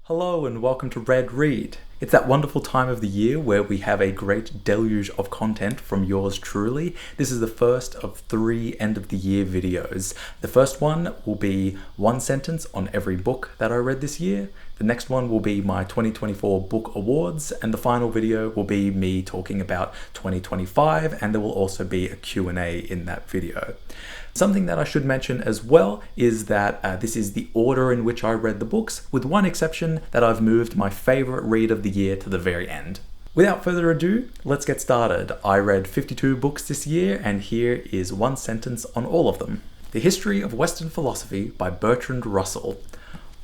Hello and welcome to Red Read. It's that wonderful time of the year where we have a great deluge of content from yours truly. This is the first of 3 end of the year videos. The first one will be one sentence on every book that I read this year. The next one will be my 2024 book awards, and the final video will be me talking about 2025, and there will also be a Q&A in that video. Something that I should mention as well is that this is the order in which I read the books, with one exception that I've moved my favorite read of the year to the very end. Without further ado, let's get started. I read 52 books this year, and here is one sentence on all of them. The History of Western Philosophy by Bertrand Russell.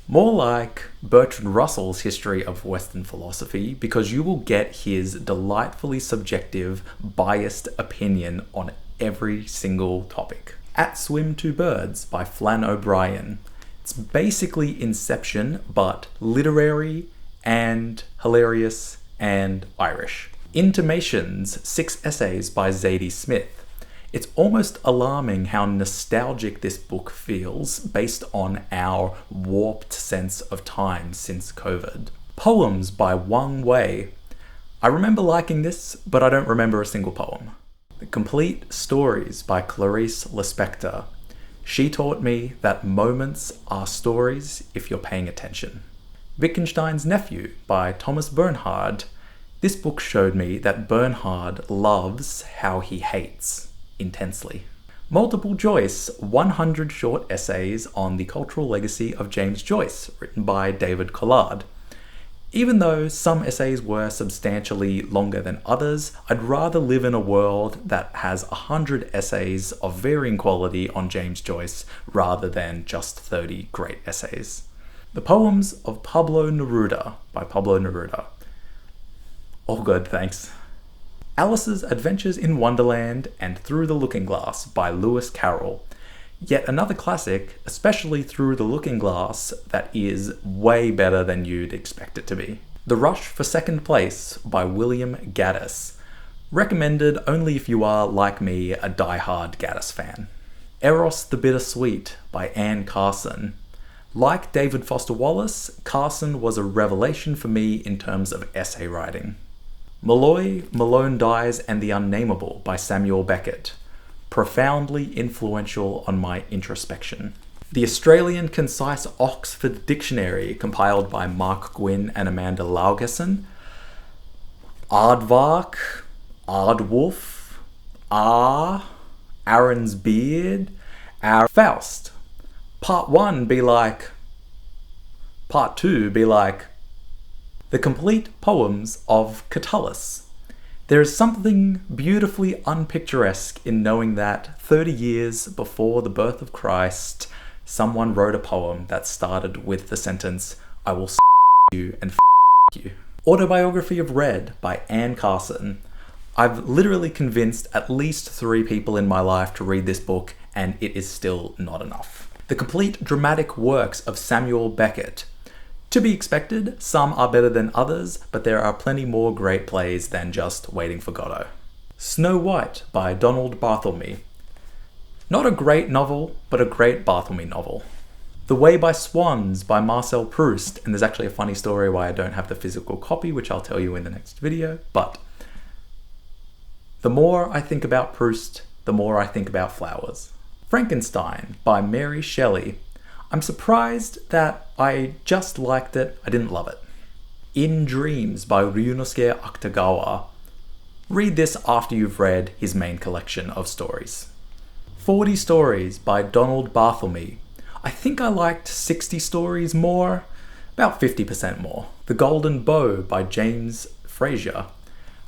More like Bertrand Russell's History of Western Philosophy, because you will get his delightfully subjective, biased opinion on every single topic. At Swim Two Birds by Flann O'Brien. It's basically Inception, but literary and hilarious and Irish. Intimations, 6 essays by Zadie Smith. It's almost alarming how nostalgic this book feels based on our warped sense of time since COVID. Poems by Wang Wei. I remember liking this, but I don't remember a single poem. The Complete Stories by Clarice Lispector. She taught me that moments are stories if you're paying attention. Wittgenstein's Nephew by Thomas Bernhard. This book showed me that Bernhard loves how he hates intensely. Multiple Choice, 100 short essays on the cultural legacy of James Joyce, written by David Collard. Even though some essays were substantially longer than others, I'd rather live in a world that has 100 essays of varying quality on James Joyce rather than just 30 great essays. The Poems of Pablo Neruda by Pablo Neruda. All good, thanks. Alice's Adventures in Wonderland and Through the Looking Glass by Lewis Carroll. Yet another classic, especially Through the Looking Glass, that is way better than you'd expect it to be. The Rush for Second Place by William Gaddis. Recommended only if you are, like me, a die-hard Gaddis fan. Eros the Bittersweet by Anne Carson. Like David Foster Wallace, Carson was a revelation for me in terms of essay writing. Malloy, Malone Dies and the Unnameable by Samuel Beckett. Profoundly influential on my introspection. The Australian Concise Oxford Dictionary, compiled by Mark Gwynne and Amanda Laugeson. Aardvark, Aardwolf, Aaron's Beard, Faust. Part 1 be like, Part 2 be like, The Complete Poems of Catullus. There is something beautifully unpicturesque in knowing that 30 years before the birth of Christ, someone wrote a poem that started with the sentence, I will you and you. Autobiography of Red by Anne Carson. I've literally convinced at least 3 people in my life to read this book, and it is still not enough. The Complete Dramatic Works of Samuel Beckett. To be expected, some are better than others, but there are plenty more great plays than just Waiting for Godot. Snow White by Donald Barthelme. Not a great novel, but a great Barthelme novel. The Way by Swans by Marcel Proust, and there's actually a funny story why I don't have the physical copy, which I'll tell you in the next video, but the more I think about Proust, the more I think about flowers. Frankenstein by Mary Shelley. I'm surprised that I just liked it, I didn't love it. In Dreams by Ryunosuke Akutagawa. Read this after you've read his main collection of stories. 40 Stories by Donald Barthelme. I think I liked 60 stories more, about 50% more. The Golden Bow by James Frazier.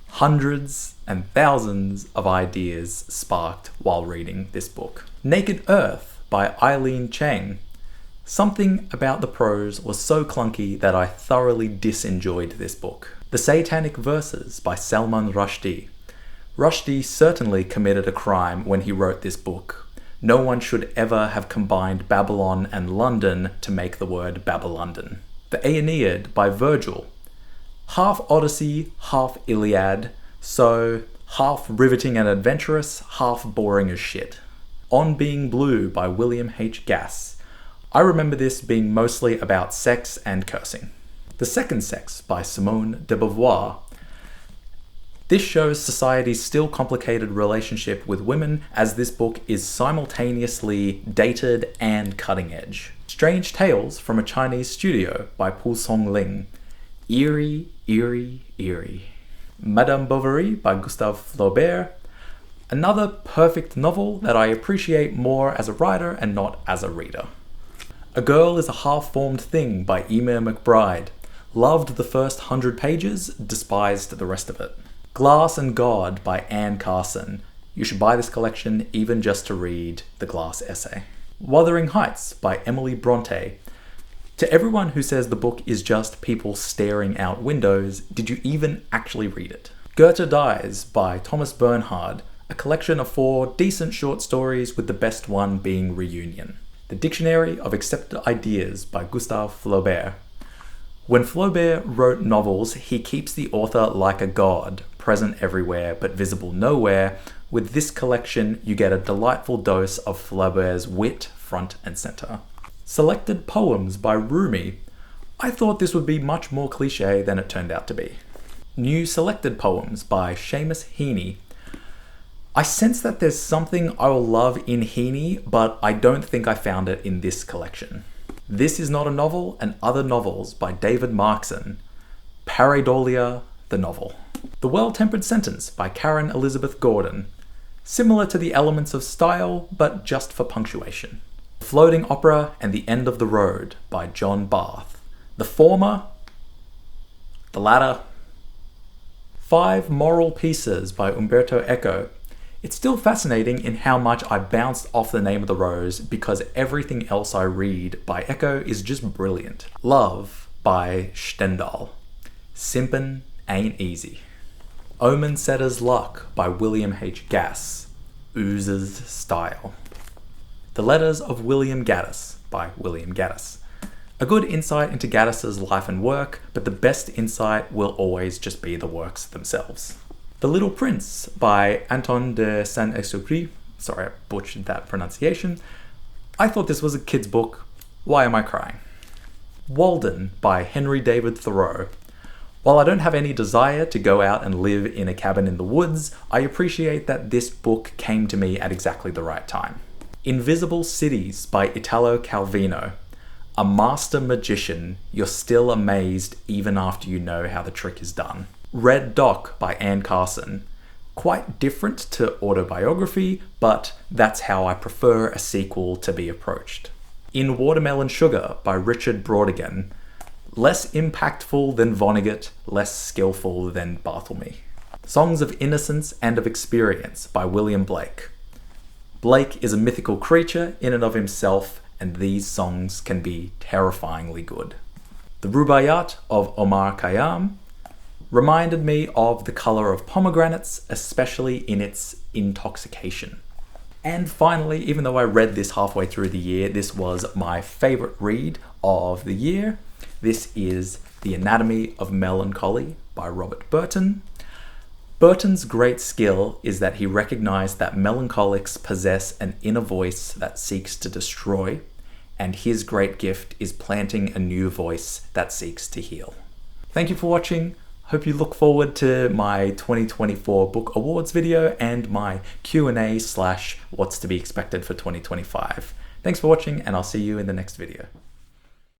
Hundreds and thousands of ideas sparked while reading this book. Naked Earth by Eileen Cheng. Something about the prose was so clunky that I thoroughly disenjoyed this book. The Satanic Verses by Salman Rushdie. Rushdie certainly committed a crime when he wrote this book. No one should ever have combined Babylon and London to make the word Babylondon. The Aeneid by Virgil. Half Odyssey, half Iliad, so half riveting and adventurous, half boring as shit. On Being Blue by William H. Gass. I remember this being mostly about sex and cursing. The Second Sex by Simone de Beauvoir. This shows society's still complicated relationship with women, as this book is simultaneously dated and cutting edge. Strange Tales from a Chinese Studio by Pu Song Ling. Eerie, eerie, eerie. Madame Bovary by Gustave Flaubert. Another perfect novel that I appreciate more as a writer and not as a reader. A Girl is a Half-Formed Thing by Emir McBride. Loved the first 100 pages, despised the rest of it. Glass and God by Anne Carson. You should buy this collection even just to read the glass essay. Wuthering Heights by Emily Bronte. To everyone who says the book is just people staring out windows, did you even actually read it? Goethe Dies by Thomas Bernhard, a collection of 4 decent short stories with the best one being Reunion. The Dictionary of Accepted Ideas by Gustave Flaubert. When Flaubert wrote novels, he keeps the author like a god, present everywhere but visible nowhere. With this collection, you get a delightful dose of Flaubert's wit front and center. Selected Poems by Rumi. I thought this would be much more cliche than it turned out to be. New Selected Poems by Seamus Heaney. I sense that there's something I will love in Heaney, but I don't think I found it in this collection. This Is Not a Novel and Other Novels by David Markson. Pareidolia, the novel. The Well-Tempered Sentence by Karen Elizabeth Gordon. Similar to The Elements of Style, but just for punctuation. Floating Opera and the End of the Road by John Barth. The former, the latter. 5 Moral Pieces by Umberto Eco. It's still fascinating in how much I bounced off The Name of the Rose because everything else I read by Eco is just brilliant. Love by Stendhal. Simpin' Ain't Easy. Omen Setter's Luck by William H. Gass. Oozes Style. The Letters of William Gaddis by William Gaddis. A good insight into Gaddis's life and work, but the best insight will always just be the works themselves. The Little Prince by Anton de Saint-Exupéry. Sorry, I butchered that pronunciation. I thought this was a kid's book. Why am I crying? Walden by Henry David Thoreau. While I don't have any desire to go out and live in a cabin in the woods, I appreciate that this book came to me at exactly the right time. Invisible Cities by Italo Calvino. A master magician, you're still amazed even after you know how the trick is done. Red Dock by Anne Carson. Quite different to autobiography, but that's how I prefer a sequel to be approached. In Watermelon Sugar by Richard Brautigan. Less impactful than Vonnegut, less skillful than Bartlemy. Songs of Innocence and of Experience by William Blake. Blake is a mythical creature in and of himself, and these songs can be terrifyingly good. The Rubaiyat of Omar Khayyam reminded me of The Color of Pomegranates, especially in its intoxication. And finally, even though I read this halfway through the year, this was my favorite read of the year. This is The Anatomy of Melancholy by Robert Burton. Burton's great skill is that he recognized that melancholics possess an inner voice that seeks to destroy, and his great gift is planting a new voice that seeks to heal. Thank you for watching. Hope you look forward to my 2024 Book Awards video and my Q&A / what's to be expected for 2025. Thanks for watching, and I'll see you in the next video.